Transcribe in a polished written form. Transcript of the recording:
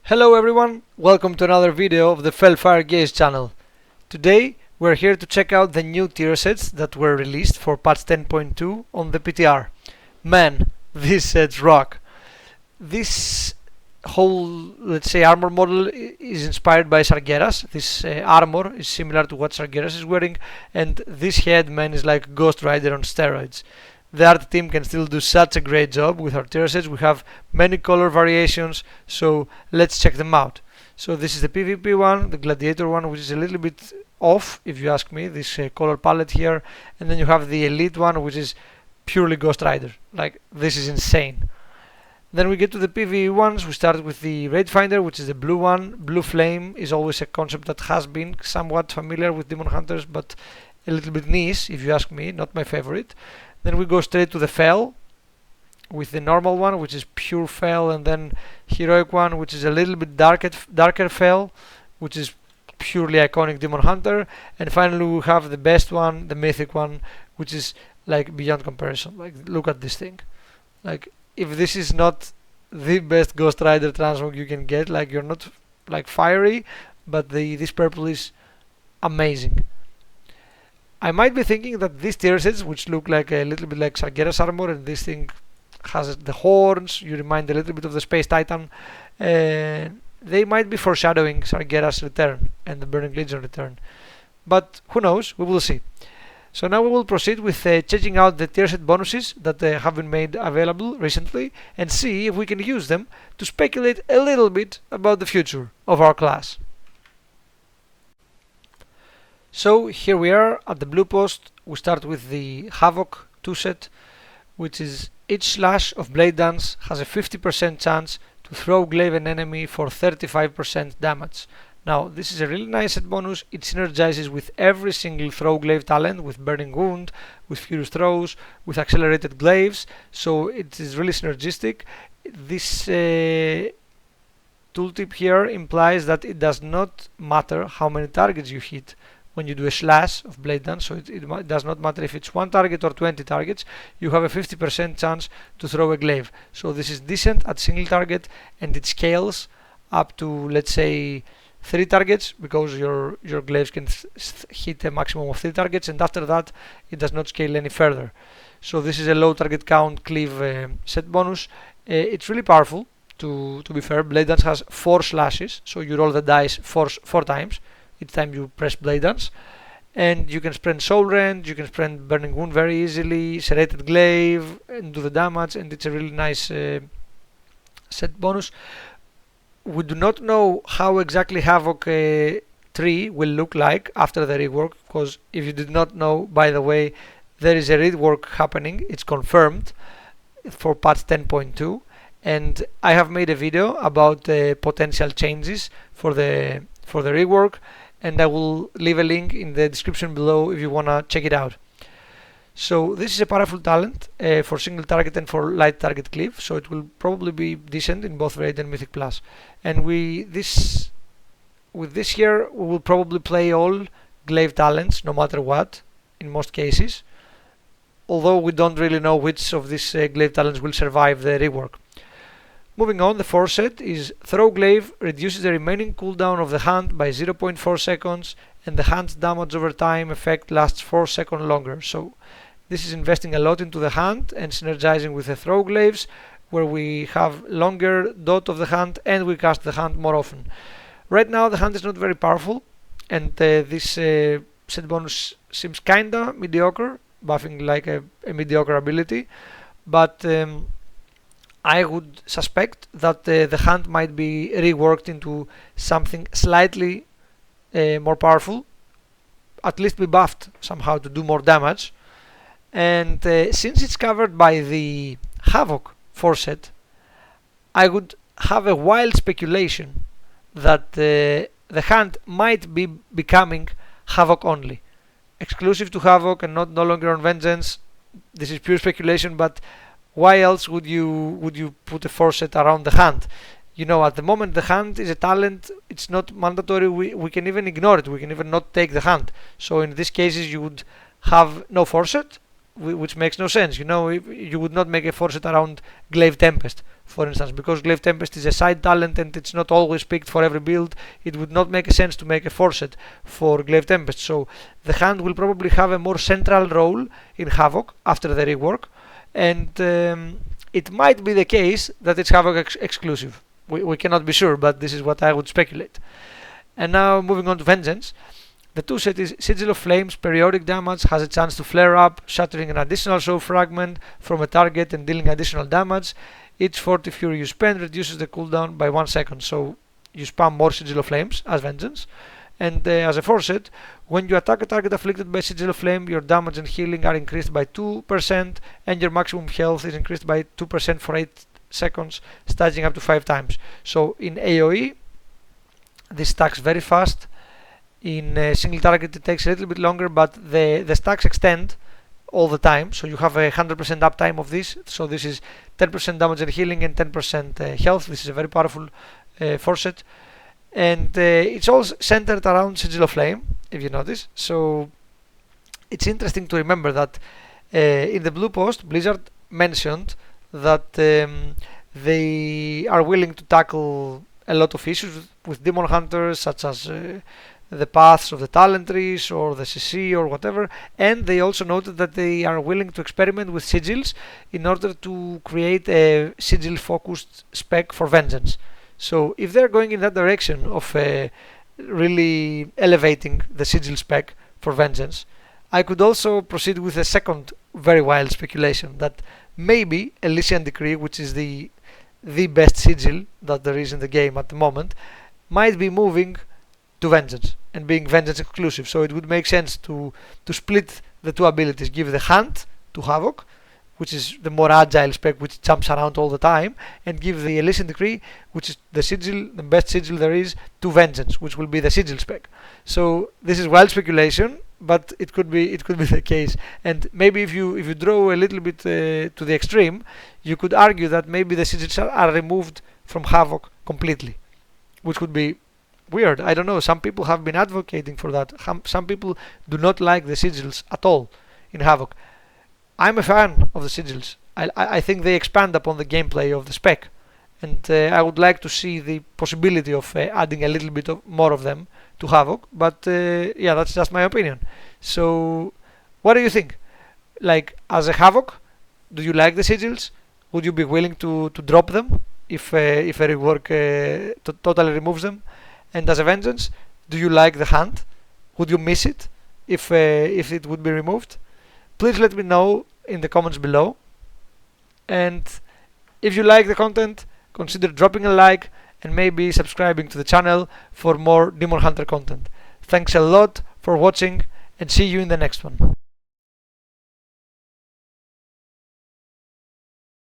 Hello everyone, welcome to another video of the Felfire Gaze channel. Today we're here to check out the new tier sets that were released for patch 10.2 on the PTR. Man, these sets rock. This whole, let's say, armor model is inspired by Sargeras. This armor is similar to what Sargeras is wearing, and this head, man, is like Ghost Rider on steroids. The art team can still do such a great job with our tier sets. We have many color variations, so let's check them out. So this is the PvP one, the Gladiator one, which is a little bit off if you ask me, this color palette here, and then you have the Elite one, which is purely Ghost Rider. Like, this is insane. Then we get to the PvE ones. We start with the Raid Finder, which is the blue one. Blue Flame is always a concept that has been somewhat familiar with Demon Hunters, but a little bit niche if you ask me, not my favorite. Then we go straight to the Fel with the normal one, which is pure Fel, and then Heroic one, which is a little bit darker Fel, which is purely iconic Demon Hunter. And finally we have the best one, the Mythic one, which is like beyond comparison. Like, look at this thing. Like, if this is not the best Ghost Rider transmog you can get, like, you're not like fiery, but this purple is amazing. I might be thinking that these tier sets, which look like a little bit like Sargeras armor, and this thing has the horns, you remind a little bit of the Space Titan, they might be foreshadowing Sargeras' return and the Burning Legion return. But who knows, we will see. So now we will proceed with checking out the tier set bonuses that have been made available recently and see if we can use them to speculate a little bit about the future of our class. So here we are at the blue post. We start with the Havoc 2 set, which is each slash of Blade Dance has a 50% chance to throw glaive an enemy for 35% damage. Now, this is a really nice set bonus. It synergizes with every single throw glaive talent, with Burning Wound, with Furious Throws, with accelerated glaives, so it is really synergistic. This tooltip here implies that it does not matter how many targets you hit when you do a slash of Blade Dance, so it does not matter if it's 1 target or 20 targets, you have a 50% chance to throw a glaive. So this is decent at single target, and it scales up to, let's say, 3 targets, because your glaives can hit a maximum of 3 targets, and after that it does not scale any further. So this is a low target count cleave set bonus. It's really powerful, to be fair. Blade Dance has 4 slashes, so you roll the dice 4 times each time you press Blade Dance, and you can spend Soul Rend, you can spend Burning Wound very easily, Serrated Glaive, and do the damage, and it's a really nice set bonus. We do not know how exactly Havoc 3 will look like after the rework, because if you did not know, by the way, there is a rework happening. It's confirmed for patch 10.2, and I have made a video about potential changes for the rework, and I will leave a link in the description below if you wanna check it out. So this is a powerful talent for single target and for light target cleave, so it will probably be decent in both Raid and Mythic Plus. And with this here, we will probably play all glaive talents no matter what, in most cases, although we don't really know which of these glaive talents will survive the rework. Moving on, the 4th set is Throw Glaive reduces the remaining cooldown of the hand by 0.4 seconds, and the hand's damage over time effect lasts 4 seconds longer. So this is investing a lot into the hand and synergizing with the Throw Glaives, where we have longer dot of the hand and we cast the hand more often. Right now the hand is not very powerful, and this set bonus seems kinda mediocre, buffing like a mediocre ability, but I would suspect that the hand might be reworked into something slightly more powerful, at least be buffed somehow to do more damage. And since it's covered by the Havoc 4 set, I would have a wild speculation that the hand might be becoming Havoc only, exclusive to Havoc and no longer on Vengeance. This is pure speculation, but why else would you put a 4 set around the hand? You know, at the moment the hand is a talent, it's not mandatory, we can even ignore it, we can even not take the hand. So in these cases you would have no 4 set, which makes no sense. You would not make a force around Glaive Tempest, for instance, because Glaive Tempest is a side talent and it's not always picked for every build. It would not make sense to make a force for Glaive Tempest. So the hand will probably have a more central role in Havoc after the rework, and it might be the case that it's Havoc exclusive. We cannot be sure, but this is what I would speculate. And now moving on to Vengeance. The two set is Sigil of Flames. Periodic damage has a chance to flare up, shattering an additional show fragment from a target and dealing additional damage. Each 40 fury you spend reduces the cooldown by 1 second, so you spam more Sigil of Flames as Vengeance. And as a 4 set, when you attack a target afflicted by Sigil of Flame, your damage and healing are increased by 2%, and your maximum health is increased by 2% for 8 seconds, stacking up to 5 times. So in AoE, this stacks very fast. In single target it takes a little bit longer, but the stacks extend all the time, so you have a 100% uptime of this. So this is 10% damage and healing and 10% health. This is a very powerful 4 set, and it's all centered around Sigil of Flame, if you notice. So it's interesting to remember that in the blue post, Blizzard mentioned that they are willing to tackle a lot of issues with Demon Hunters, such as the paths of the talent trees or the CC or whatever, and they also noted that they are willing to experiment with sigils in order to create a sigil focused spec for Vengeance. So if they're going in that direction of really elevating the sigil spec for Vengeance, I could also proceed with a second very wild speculation that maybe Elysian Decree, which is the best sigil that there is in the game at the moment, might be moving to Vengeance and being Vengeance exclusive. So it would make sense to split the two abilities, give the Hunt to Havoc, which is the more agile spec which jumps around all the time, and give the Elysian Decree, which is the sigil, the best sigil there is, to Vengeance, which will be the sigil spec. So this is wild speculation, but it could be the case. And maybe if you draw a little bit to the extreme, you could argue that maybe the sigils are removed from Havoc completely, which would be weird. I don't know. Some people have been advocating for that. Some people do not like the sigils at all in Havoc. I'm a fan of the sigils. I think they expand upon the gameplay of the spec, and I would like to see the possibility of adding a little bit more of them to Havoc. But yeah, that's just my opinion. So what do you think? Like, as a Havoc, do you like the sigils? Would you be willing to drop them if a rework totally removes them? And as a Vengeance, do you like the Hunt? Would you miss it if it would be removed? Please let me know in the comments below. And if you like the content, consider dropping a like and maybe subscribing to the channel for more Demon Hunter content. Thanks a lot for watching, and see you in the next one.